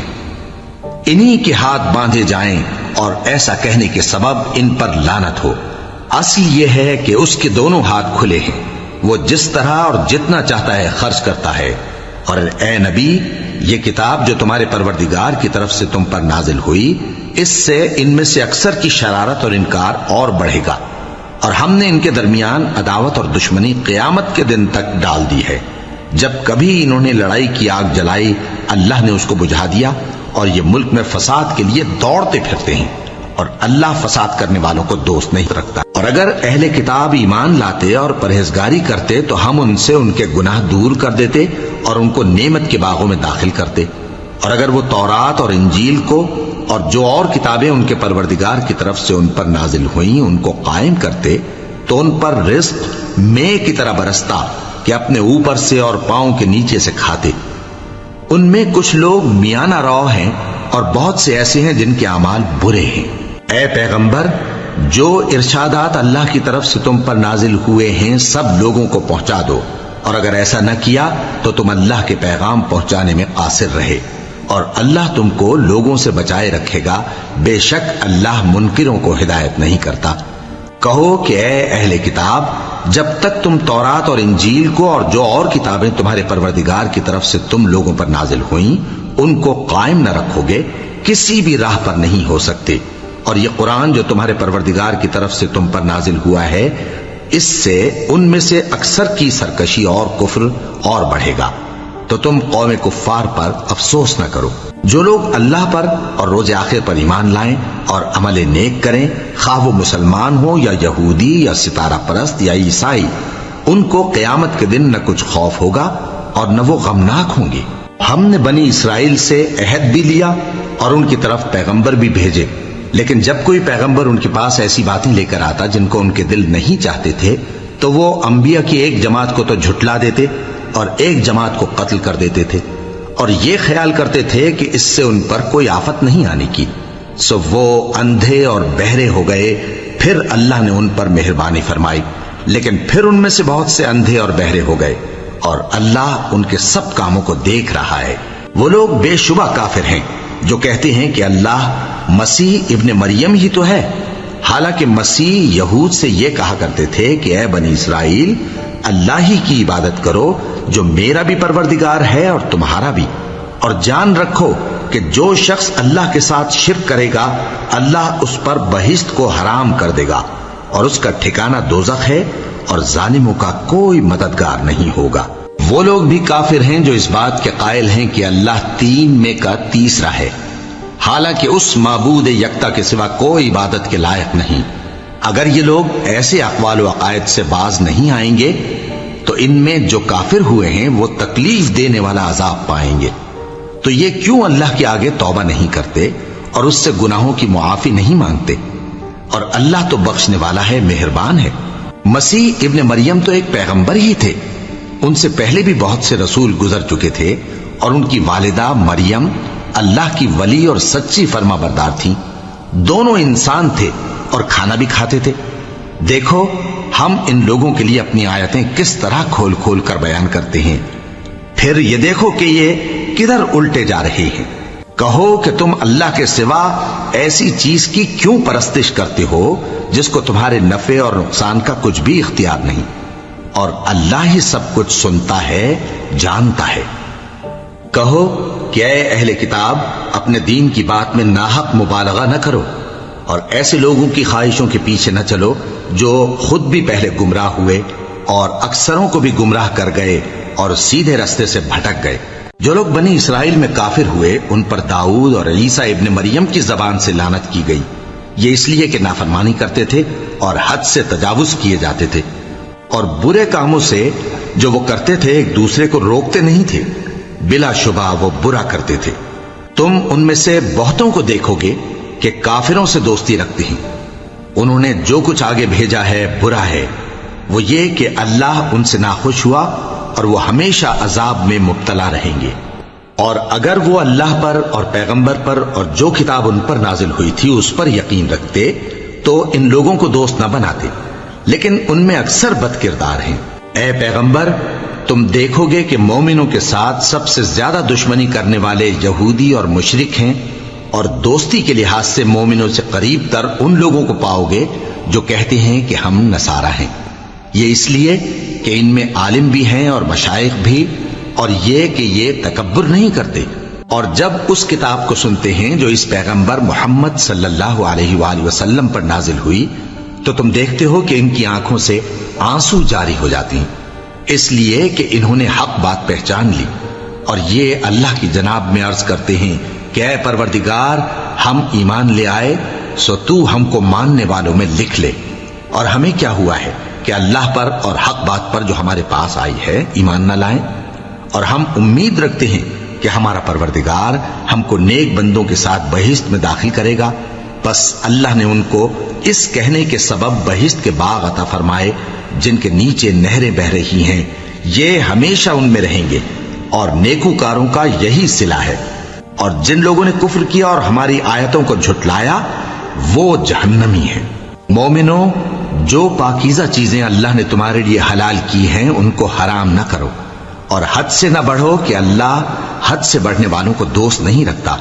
انہی کے ہاتھ باندھے جائیں، اور ایسا کہنے کے سبب ان پر لعنت ہو۔ اصل یہ ہے کہ اس کے دونوں ہاتھ کھلے ہیں، وہ جس طرح اور جتنا چاہتا ہے خرچ کرتا ہے۔ اور اے نبی، یہ کتاب جو تمہارے پروردگار کی طرف سے تم پر نازل ہوئی، اس سے ان میں سے اکثر کی شرارت اور انکار اور بڑھے گا، اور ہم نے ان کے درمیان عداوت اور دشمنی قیامت کے دن تک ڈال دی ہے۔ جب کبھی انہوں نے لڑائی کی آگ جلائی، اللہ نے اس کو بجھا دیا، اور یہ ملک میں فساد کے لیے دوڑتے پھرتے ہیں، اور اللہ فساد کرنے والوں کو دوست نہیں رکھتا۔ اور اگر اہل کتاب ایمان لاتے اور پرہیزگاری کرتے تو ہم ان سے ان کے گناہ دور کر دیتے اور ان کو نعمت کے باغوں میں داخل کرتے۔ اور اگر وہ تورات اور انجیل کو اور جو اور کتابیں ان کے پروردگار کی طرف سے ان پر نازل ہوئیں ان کو قائم کرتے تو ان پر رزق مے کی طرح برستا کہ اپنے اوپر سے اور پاؤں کے نیچے سے کھاتے۔ ان میں کچھ لوگ میانہ رو ہیں اور بہت سے ایسے ہیں جن کے اعمال برے ہیں۔ اے پیغمبر، جو ارشادات اللہ کی طرف سے تم پر نازل ہوئے ہیں سب لوگوں کو پہنچا دو، اور اگر ایسا نہ کیا تو تم اللہ کے پیغام پہنچانے میں قاصر رہے، اور اللہ تم کو لوگوں سے بچائے رکھے گا، بے شک اللہ منکروں کو ہدایت نہیں کرتا۔ کہو کہ اے اہل کتاب، جب تک تم تورات اور انجیل کو اور جو اور کتابیں تمہارے پروردگار کی طرف سے تم لوگوں پر نازل ہوئیں ان کو قائم نہ رکھو گے، کسی بھی راہ پر نہیں ہو سکتے۔ اور یہ قرآن جو تمہارے پروردگار کی طرف سے تم پر نازل ہوا ہے، اس سے ان میں سے اکثر کی سرکشی اور کفر اور بڑھے گا، تو تم قوم کفار پر افسوس نہ کرو۔ جو لوگ اللہ پر اور روز آخر پر ایمان لائیں اور عمل نیک کریں، خواہ وہ مسلمان ہو یا یہودی یا ستارہ پرست یا عیسائی، ان کو قیامت کے دن نہ کچھ خوف ہوگا اور نہ وہ غمناک ہوں گے۔ ہم نے بنی اسرائیل سے عہد بھی لیا اور ان کی طرف پیغمبر بھی بھیجے، لیکن جب کوئی پیغمبر ان کے پاس ایسی باتیں لے کر آتا جن کو ان کے دل نہیں چاہتے تھے تو وہ انبیاء کی ایک جماعت کو تو جھٹلا دیتے اور ایک جماعت کو قتل کر دیتے تھے، اور یہ خیال کرتے تھے کہ اس سے ان پر کوئی آفت نہیں آنے کی، سو وہ اندھے اور بہرے ہو گئے۔ پھر اللہ نے ان پر مہربانی فرمائی، لیکن پھر ان میں سے بہت سے اندھے اور بہرے ہو گئے، اور اللہ ان کے سب کاموں کو دیکھ رہا ہے۔ وہ لوگ بے شبہ کافر ہیں جو کہتے ہیں کہ اللہ مسیح ابن مریم ہی تو ہے، حالانکہ مسیح یہود سے یہ کہا کرتے تھے کہ اے بنی اسرائیل، اللہ ہی کی عبادت کرو جو میرا بھی پروردگار ہے اور تمہارا بھی، اور جان رکھو کہ جو شخص اللہ کے ساتھ شرک کرے گا اللہ اس پر بہشت کو حرام کر دے گا، اور اس کا ٹھکانہ دوزخ ہے، اور ظالموں کا کوئی مددگار نہیں ہوگا۔ وہ لوگ بھی کافر ہیں جو اس بات کے قائل ہیں کہ اللہ تین میں کا تیسرا ہے، حالانکہ اس معبود یکتا کے سوا کوئی عبادت کے لائق نہیں۔ اگر یہ لوگ ایسے اقوال و عقائد سے باز نہیں آئیں گے تو ان میں جو کافر ہوئے ہیں وہ تکلیف دینے والا عذاب پائیں گے۔ تو یہ کیوں اللہ کے آگے توبہ نہیں کرتے اور اس سے گناہوں کی معافی نہیں مانگتے؟ اور اللہ تو بخشنے والا ہے، مہربان ہے۔ مسیح ابن مریم تو ایک پیغمبر ہی تھے، ان سے پہلے بھی بہت سے رسول گزر چکے تھے، اور ان کی والدہ مریم اللہ کی ولی اور سچی فرما بردار تھیں۔ دونوں انسان تھے اور کھانا بھی کھاتے تھے۔ دیکھو ہم ان لوگوں کے لیے اپنی آیتیں کس طرح کھول کھول کر بیان کرتے ہیں، پھر یہ دیکھو کہ یہ کدھر الٹے جا رہے ہیں۔ کہو کہ تم اللہ کے سوا ایسی چیز کی کیوں پرستش کرتے ہو جس کو تمہارے نفع اور نقصان کا کچھ بھی اختیار نہیں، اور اللہ ہی سب کچھ سنتا ہے، جانتا ہے۔ کہو کہ اے اہل کتاب، اپنے دین کی بات میں ناحق مبالغہ نہ کرو، اور ایسے لوگوں کی خواہشوں کے پیچھے نہ چلو جو خود بھی پہلے گمراہ ہوئے اور اکثروں کو بھی گمراہ کر گئے اور سیدھے رستے سے بھٹک گئے۔ جو لوگ بنی اسرائیل میں کافر ہوئے ان پر داؤد اور عیسیٰ ابن مریم کی زبان سے لعنت کی گئی، یہ اس لیے کہ نافرمانی کرتے تھے اور حد سے تجاوز کیے جاتے تھے، اور برے کاموں سے جو وہ کرتے تھے ایک دوسرے کو روکتے نہیں تھے، بلا شبہ وہ برا کرتے تھے۔ تم ان میں سے بہتوں کو دیکھو گے کہ کافروں سے دوستی رکھتے ہیں، انہوں نے جو کچھ آگے بھیجا ہے برا ہے، وہ یہ کہ اللہ ان سے ناخوش ہوا اور وہ ہمیشہ عذاب میں مبتلا رہیں گے۔ اور اگر وہ اللہ پر اور پیغمبر پر اور جو کتاب ان پر نازل ہوئی تھی اس پر یقین رکھتے تو ان لوگوں کو دوست نہ بناتے، لیکن ان میں اکثر بد کردار ہیں۔ اے پیغمبر، تم دیکھو گے کہ مومنوں کے ساتھ سب سے زیادہ دشمنی کرنے والے یہودی اور مشرک ہیں، اور دوستی کے لحاظ سے مومنوں سے قریب تر ان لوگوں کو پاؤ گے جو کہتے ہیں کہ ہم نصارہ ہیں۔ یہ اس لیے کہ ان میں عالم بھی ہیں اور مشائخ بھی، اور یہ کہ یہ تکبر نہیں کرتے۔ اور جب اس کتاب کو سنتے ہیں جو اس پیغمبر محمد صلی اللہ علیہ وآلہ وسلم پر نازل ہوئی تو تم دیکھتے ہو کہ ان کی آنکھوں سے آنسو جاری ہو جاتی ہیں، اس لیے کہ انہوں نے حق بات پہچان لی، اور یہ اللہ کی جناب میں عرض کرتے ہیں کہ اے پروردگار، ہم ایمان لے آئے سو تو ہم کو ماننے والوں میں لکھ لے۔ اور ہمیں کیا ہوا ہے کہ اللہ پر اور حق بات پر جو ہمارے پاس آئی ہے ایمان نہ لائیں؟ اور ہم امید رکھتے ہیں کہ ہمارا پروردگار ہم کو نیک بندوں کے ساتھ بہشت میں داخل کرے گا۔ بس اللہ نے ان کو اس کہنے کے سبب بہشت کے باغ عطا فرمائے جن کے نیچے نہریں بہ رہی ہیں، یہ ہمیشہ ان میں رہیں گے، اور نیکوکاروں کا یہی صلہ ہے۔ اور جن لوگوں نے کفر کیا اور ہماری آیتوں کو جھٹلایا وہ جہنمی ہیں۔ مومنوں، جو پاکیزہ چیزیں اللہ نے تمہارے لیے حلال کی ہیں ان کو حرام نہ کرو، اور حد سے نہ بڑھو کہ اللہ حد سے بڑھنے والوں کو دوست نہیں رکھتا۔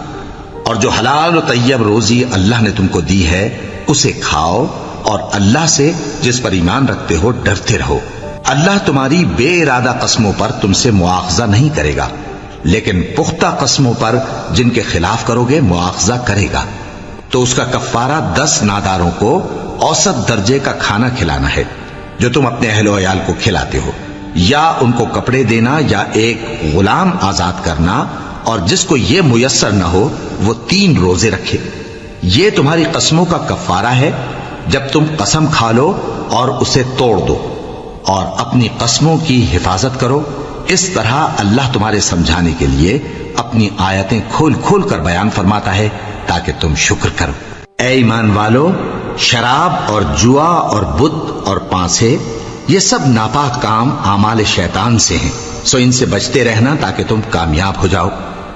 اور جو حلال و طیب روزی اللہ نے تم کو دی ہے اسے کھاؤ، اور اللہ سے جس پر ایمان رکھتے ہو ڈرتے رہو۔ اللہ تمہاری بے ارادہ قسموں پر تم سے مواخذہ نہیں کرے گا، لیکن پختہ قسموں پر جن کے خلاف کرو گے مواخذہ کرے گا۔ تو اس کا کفارہ 10 ناداروں کو اوسط درجے کا کھانا کھلانا ہے جو تم اپنے اہل و عیال کو کھلاتے ہو، یا ان کو کپڑے دینا یا ایک غلام آزاد کرنا، اور جس کو یہ میسر نہ ہو وہ 3 روزے رکھے۔ یہ تمہاری قسموں کا کفارہ ہے جب تم قسم کھا لو اور اسے توڑ دو، اور اپنی قسموں کی حفاظت کرو۔ اس طرح اللہ تمہارے سمجھانے کے لیے اپنی آیتیں کھول کھول کر بیان فرماتا ہے تاکہ تم شکر کرو۔ اے ایمان والو، شراب اور جوا اور بت اور پانسے یہ سب ناپاک کام اعمال شیطان سے ہیں، سو ان سے بچتے رہنا تاکہ تم کامیاب ہو جاؤ۔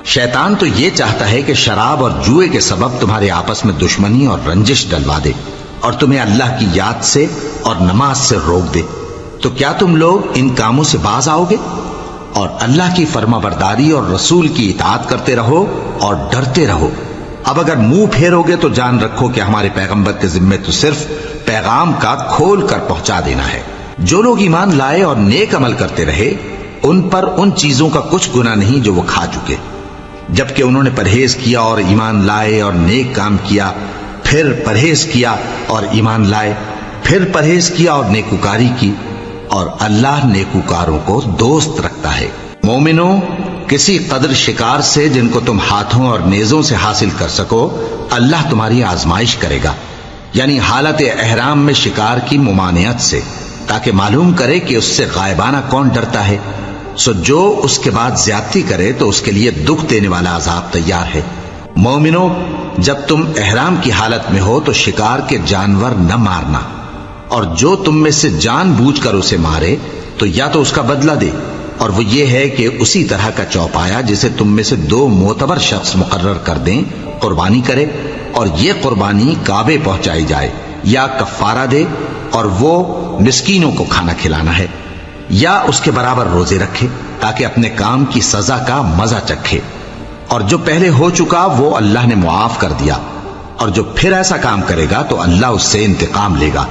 شیطان تو یہ چاہتا ہے کہ شراب اور جوئے کے سبب تمہارے آپس میں دشمنی اور رنجش ڈلوا دے، اور تمہیں اللہ کی یاد سے اور نماز سے روک دے۔ تو کیا تم لوگ ان کاموں سے باز آؤ گے؟ اور اللہ کی فرما برداری اور رسول کی اطاعت کرتے رہو اور ڈرتے رہو۔ اب اگر منہ پھیرو گے تو جان رکھو کہ ہمارے پیغمبر کے ذمے تو صرف پیغام کا کھول کر پہنچا دینا ہے۔ جو لوگ ایمان لائے اور نیک عمل کرتے رہے ان پر ان چیزوں کا کچھ گناہ نہیں جو وہ کھا چکے، جبکہ انہوں نے پرہیز کیا اور ایمان لائے اور نیک کام کیا، پھر پرہیز کیا اور ایمان لائے، پھر پرہیز کیا اور نیکوکاری کی، اور اللہ نیکوکاروں کو دوست رکھتا ہے۔ مومنوں، کسی قدر شکار سے جن کو تم ہاتھوں اور نیزوں سے حاصل کر سکو اللہ تمہاری آزمائش کرے گا، یعنی حالت احرام میں شکار کی ممانعت سے، تاکہ معلوم کرے کہ اس سے غائبانہ کون ڈرتا ہے۔ سو جو اس کے بعد زیادتی کرے تو اس کے لیے دکھ دینے والا عذاب تیار ہے۔ مومنوں، جب تم احرام کی حالت میں ہو تو شکار کے جانور نہ مارنا، اور جو تم میں سے جان بوجھ کر اسے مارے تو یا تو اس کا بدلہ دے، اور وہ یہ ہے کہ اسی طرح کا چوپایا جسے تم میں سے 2 معتبر شخص مقرر کر دیں قربانی کرے، اور یہ قربانی کعبے پہنچائی جائے، یا کفارہ دے اور وہ مسکینوں کو کھانا کھلانا ہے، یا اس کے برابر روزے رکھے تاکہ اپنے کام کی سزا کا مزہ چکھے۔ اور جو پہلے ہو چکا وہ اللہ نے معاف کر دیا، اور جو پھر ایسا کام کرے گا تو اللہ اس سے انتقام لے گا،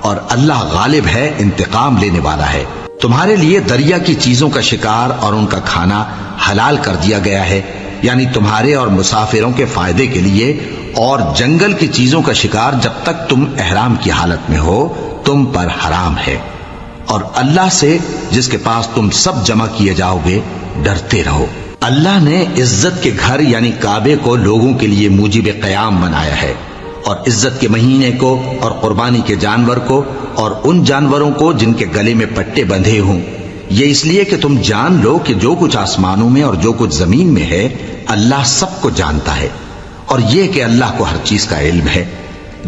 اور اللہ غالب ہے، انتقام لینے والا ہے۔ تمہارے لیے دریا کی چیزوں کا شکار اور ان کا کھانا حلال کر دیا گیا ہے، یعنی تمہارے اور مسافروں کے فائدے کے لیے، اور جنگل کی چیزوں کا شکار جب تک تم احرام کی حالت میں ہو تم پر حرام ہے۔ اور اللہ سے جس کے پاس تم سب جمع کیے جاؤ گے ڈرتے رہو۔ اللہ نے عزت کے گھر یعنی کعبے کو لوگوں کے لیے موجب قیام بنایا ہے، اور عزت کے مہینے کو اور قربانی کے جانور کو اور ان جانوروں کو جن کے گلے میں پٹے بندھے ہوں، یہ اس لیے کہ تم جان لو کہ جو کچھ آسمانوں میں اور جو کچھ زمین میں ہے اللہ سب کو جانتا ہے، اور یہ کہ اللہ کو ہر چیز کا علم ہے۔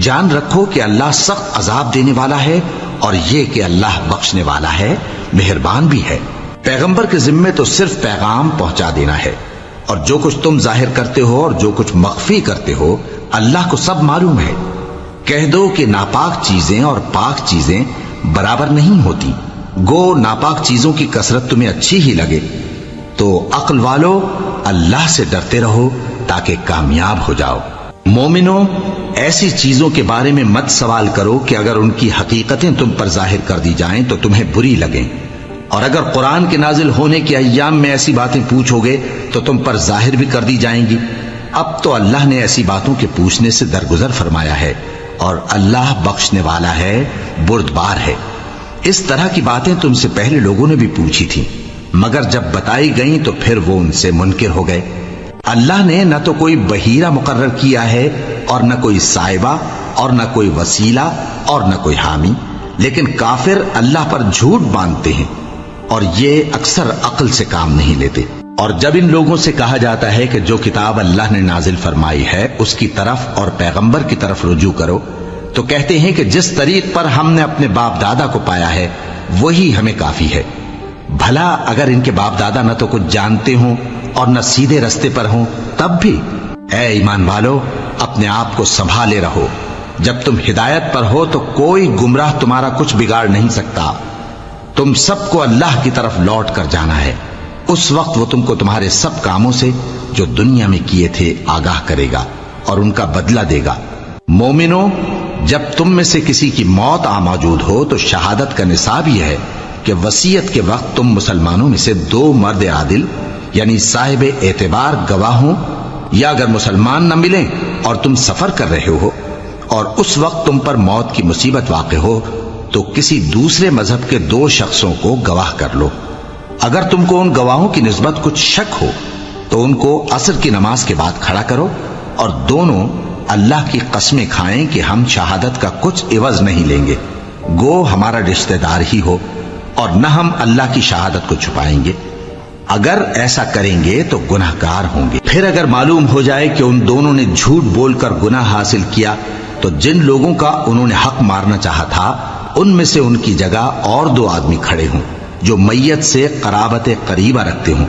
جان رکھو کہ اللہ سخت عذاب دینے والا ہے، اور یہ کہ اللہ بخشنے والا ہے، مہربان بھی ہے۔ پیغمبر کے ذمے تو صرف پیغام پہنچا دینا ہے، اور جو کچھ تم ظاہر کرتے ہو اور جو کچھ مخفی کرتے ہو اللہ کو سب معلوم ہے۔ کہہ دو کہ ناپاک چیزیں اور پاک چیزیں برابر نہیں ہوتی، گو ناپاک چیزوں کی کثرت تمہیں اچھی ہی لگے، تو عقل والو اللہ سے ڈرتے رہو تاکہ کامیاب ہو جاؤ۔ مومنو، ایسی چیزوں کے بارے میں مت سوال کرو کہ اگر ان کی حقیقتیں تم پر ظاہر کر دی جائیں تو تمہیں بری لگیں، اور اگر قرآن کے نازل ہونے کے ایام میں ایسی باتیں پوچھو گے تو تم پر ظاہر بھی کر دی جائیں گی۔ اب تو اللہ نے ایسی باتوں کے پوچھنے سے درگزر فرمایا ہے، اور اللہ بخشنے والا ہے، بردبار ہے۔ اس طرح کی باتیں تم سے پہلے لوگوں نے بھی پوچھی تھی، مگر جب بتائی گئیں تو پھر وہ ان سے منکر ہو گئے۔ اللہ نے نہ تو کوئی بحیرہ مقرر کیا ہے، اور نہ کوئی سائبہ، اور نہ کوئی وسیلہ، اور نہ کوئی حامی، لیکن کافر اللہ پر جھوٹ باندھتے ہیں، اور یہ اکثر عقل سے کام نہیں لیتے۔ اور جب ان لوگوں سے کہا جاتا ہے کہ جو کتاب اللہ نے نازل فرمائی ہے اس کی طرف اور پیغمبر کی طرف رجوع کرو، تو کہتے ہیں کہ جس طریق پر ہم نے اپنے باپ دادا کو پایا ہے وہی ہمیں کافی ہے۔ بھلا اگر ان کے باپ دادا نہ تو کچھ جانتے ہوں اور نہ سیدھے رستے پر ہوں تب بھی؟ اے ایمان والو، اپنے آپ کو سنبھالے رہو، جب تم ہدایت پر ہو تو کوئی گمراہ تمہارا کچھ بگاڑ نہیں سکتا۔ تم سب کو اللہ کی طرف لوٹ کر جانا ہے، اس وقت وہ تم کو تمہارے سب کاموں سے جو دنیا میں کیے تھے آگاہ کرے گا اور ان کا بدلہ دے گا۔ مومنو، جب تم میں سے کسی کی موت آ موجود ہو تو شہادت کا نصاب یہ ہے کہ وصیت کے وقت تم مسلمانوں میں سے 2 مرد عادل یعنی صاحب اعتبار گواہ ہوں، یا اگر مسلمان نہ ملیں اور تم سفر کر رہے ہو اور اس وقت تم پر موت کی مصیبت واقع ہو تو کسی دوسرے مذہب کے 2 شخصوں کو گواہ کر لو۔ اگر تم کو ان گواہوں کی نسبت کچھ شک ہو تو ان کو عصر کی نماز کے بعد کھڑا کرو، اور دونوں اللہ کی قسمیں کھائیں کہ ہم شہادت کا کچھ عوض نہیں لیں گے، گو ہمارا رشتہ دار ہی ہو، اور نہ ہم اللہ کی شہادت کو چھپائیں گے۔ اگر ایسا کریں گے تو گناہ گار ہوں گے۔ پھر اگر معلوم ہو جائے کہ ان دونوں نے جھوٹ بول کر گناہ حاصل کیا تو جن لوگوں کا انہوں نے حق مارنا چاہا تھا ان میں سے ان کی جگہ اور 2 آدمی کھڑے ہوں جو میت سے قرابت قریبہ رکھتے ہوں،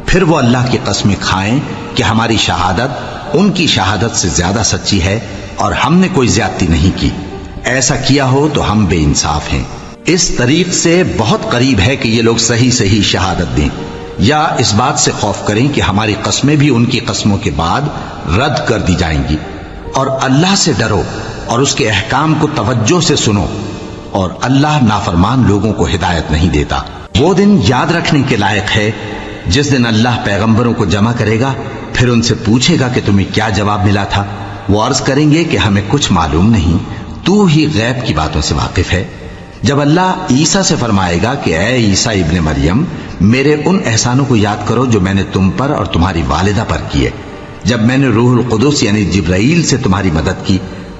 پھر وہ اللہ کی قسمیں کھائیں کہ ہماری شہادت ان کی شہادت سے زیادہ سچی ہے اور ہم نے کوئی زیادتی نہیں کی۔ ایسا کیا ہو تو ہم بے انصاف ہیں۔ اس طریق سے بہت قریب ہے کہ یہ لوگ صحیح شہادت دیں، یا اس بات سے خوف کریں کہ ہماری قسمیں بھی ان کی قسموں کے بعد رد کر دی جائیں گی۔ اور اللہ سے ڈرو اور اس کے احکام کو توجہ سے سنو، اور اللہ نافرمان لوگوں کو ہدایت نہیں دیتا۔ وہ دن یاد رکھنے کے لائق ہے جس دن اللہ پیغمبروں کو جمع کرے گا، پھر ان سے پوچھے گا کہ تمہیں کیا جواب ملا تھا۔ وہ عرض کریں گے کہ ہمیں کچھ معلوم نہیں، تو ہی غیب کی باتوں سے واقف ہے۔ جب اللہ عیسیٰ سے فرمائے گا کہ اے عیسیٰ ابن مریم، میرے ان احسانوں کو یاد کرو جو میں نے تم پر اور تمہاری والدہ پر کیے، جب میں نے روح القدس یعنی جبرائیل سے تمہاری مدد کی،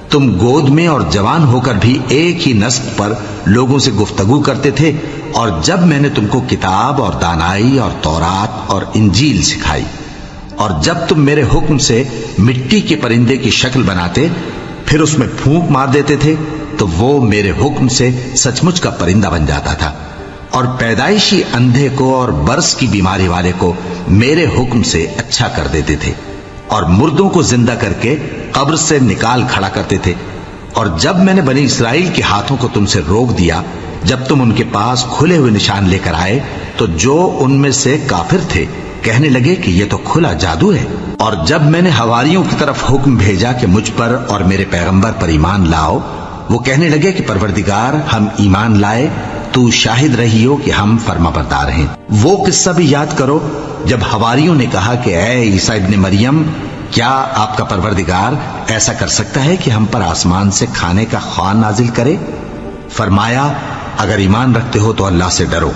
تم گود میں اور جوان ہو کر بھی ایک ہی نسق پر لوگوں سے گفتگو کرتے تھے، اور جب میں نے تم کو کتاب اور دانائی اور تورات اور انجیل سکھائی، اور جب تم میرے حکم سے مٹی کے پرندے کی شکل بناتے پھر اس میں پھونک مار دیتے تھے تو وہ میرے حکم سے سچ مچ کا پرندہ بن جاتا تھا، اور پیدائشی اندھے کو اور برس کی بیماری والے کو میرے حکم سے اچھا کر دیتے تھے، اور مردوں کو زندہ کر کے قبر سے نکال کھڑا کرتے تھے۔ اور جب میں نے بنی اسرائیل کے ہاتھوں کو تم سے روک دیا جب تم ان کے پاس کھلے ہوئے نشان لے کر آئے تو جو ان میں سے کافر تھے کہنے لگے کہ یہ تو کھلا جادو ہے۔ اور جب میں نے حواریوں کی طرف حکم بھیجا کہ مجھ پر اور میرے پیغمبر پر ایمان لاؤ، وہ کہنے لگے کہ پروردگار ہم ایمان لائے، تو شاہد رہی ہو کہ ہم فرما بردار ہیں۔ وہ قصہ بھی یاد کرو جب حواریوں نے کہا کہ اے عیسیٰ ابن مریم، کیا آپ کا پروردگار ایسا کر سکتا ہے کہ ہم پر آسمان سے کھانے کا خوان نازل کرے؟ فرمایا اگر ایمان رکھتے ہو تو اللہ سے ڈرو۔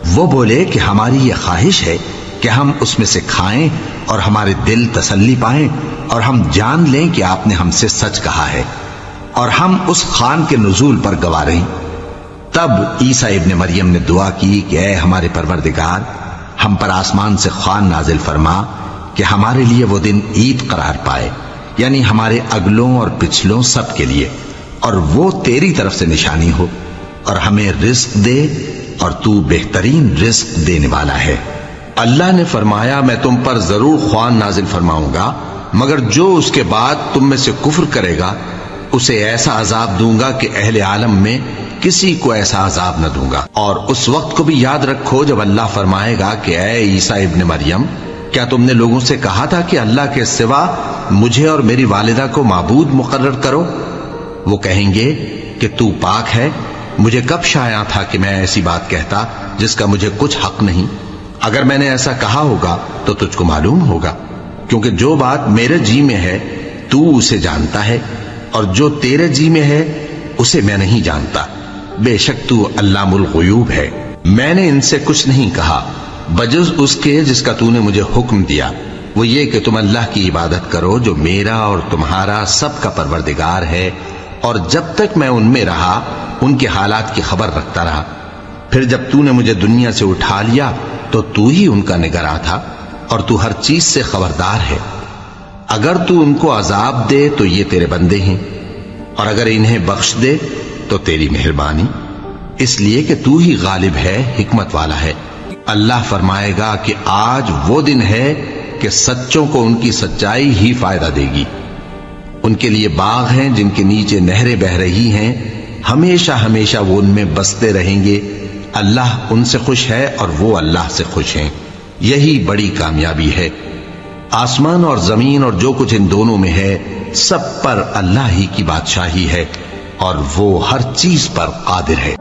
وہ بولے کہ ہماری یہ خواہش ہے کہ ہم اس میں سے کھائیں اور ہمارے دل تسلی پائیں اور ہم جان لیں کہ آپ نے ہم سے سچ کہا ہے اور ہم اس خان کے نزول پر گواہ رہیں۔ تب عیسیٰ ابن مریم نے دعا کی کہ اے ہمارے پروردگار، ہم پر آسمان سے خوان نازل فرما کہ ہمارے لیے وہ دن عید قرار پائے، یعنی ہمارے اگلوں اور پچھلوں سب کے لیے، اور وہ تیری طرف سے نشانی ہو، اور ہمیں رزق دے اور تو بہترین رزق دینے والا ہے۔ اللہ نے فرمایا میں تم پر ضرور خوان نازل فرماؤں گا، مگر جو اس کے بعد تم میں سے کفر کرے گا اسے ایسا عذاب دوں گا کہ اہل عالم میں کسی کو ایسا عذاب نہ دوں گا۔ اور اس وقت کو بھی یاد رکھو جب اللہ فرمائے گا کہ اے عیسیٰ ابن مریم، کیا تم نے لوگوں سے کہا تھا کہ اللہ کے سوا مجھے اور میری والدہ کو معبود مقرر کرو؟ وہ کہیں گے کہ تو پاک ہے، مجھے کب شایع تھا کہ میں ایسی بات کہتا جس کا مجھے کچھ حق نہیں۔ اگر میں نے ایسا کہا ہوگا تو تجھ کو معلوم ہوگا، کیونکہ جو بات میرے جی میں ہے تو اسے جانتا ہے، اور جو تیرے جی میں ہے اسے میں نہیں جانتا۔ بے شک تو علام الغیوب ہے۔ میں نے ان سے کچھ نہیں کہا بجز اس کے جس کا تو نے مجھے حکم دیا، وہ یہ کہ تم اللہ کی عبادت کرو جو میرا اور تمہارا سب کا پروردگار ہے، اور جب تک میں ان میں رہا ان کے حالات کی خبر رکھتا رہا۔ پھر جب تو نے مجھے دنیا سے اٹھا لیا تو تو ہی ان کا نگراں تھا، اور تو ہر چیز سے خبردار ہے۔ اگر تو ان کو عذاب دے تو یہ تیرے بندے ہیں، اور اگر انہیں بخش دے تو تیری مہربانی، اس لیے کہ تو ہی غالب ہے، حکمت والا ہے۔ اللہ فرمائے گا کہ آج وہ دن ہے کہ سچوں کو ان کی سچائی ہی فائدہ دے گی۔ ان کے لیے باغ ہیں جن کے نیچے نہریں بہہ رہی ہیں، ہمیشہ ہمیشہ وہ ان میں بستے رہیں گے۔ اللہ ان سے خوش ہے اور وہ اللہ سے خوش ہیں، یہی بڑی کامیابی ہے۔ آسمان اور زمین اور جو کچھ ان دونوں میں ہے سب پر اللہ ہی کی بادشاہی ہے، اور وہ ہر چیز پر قادر ہے۔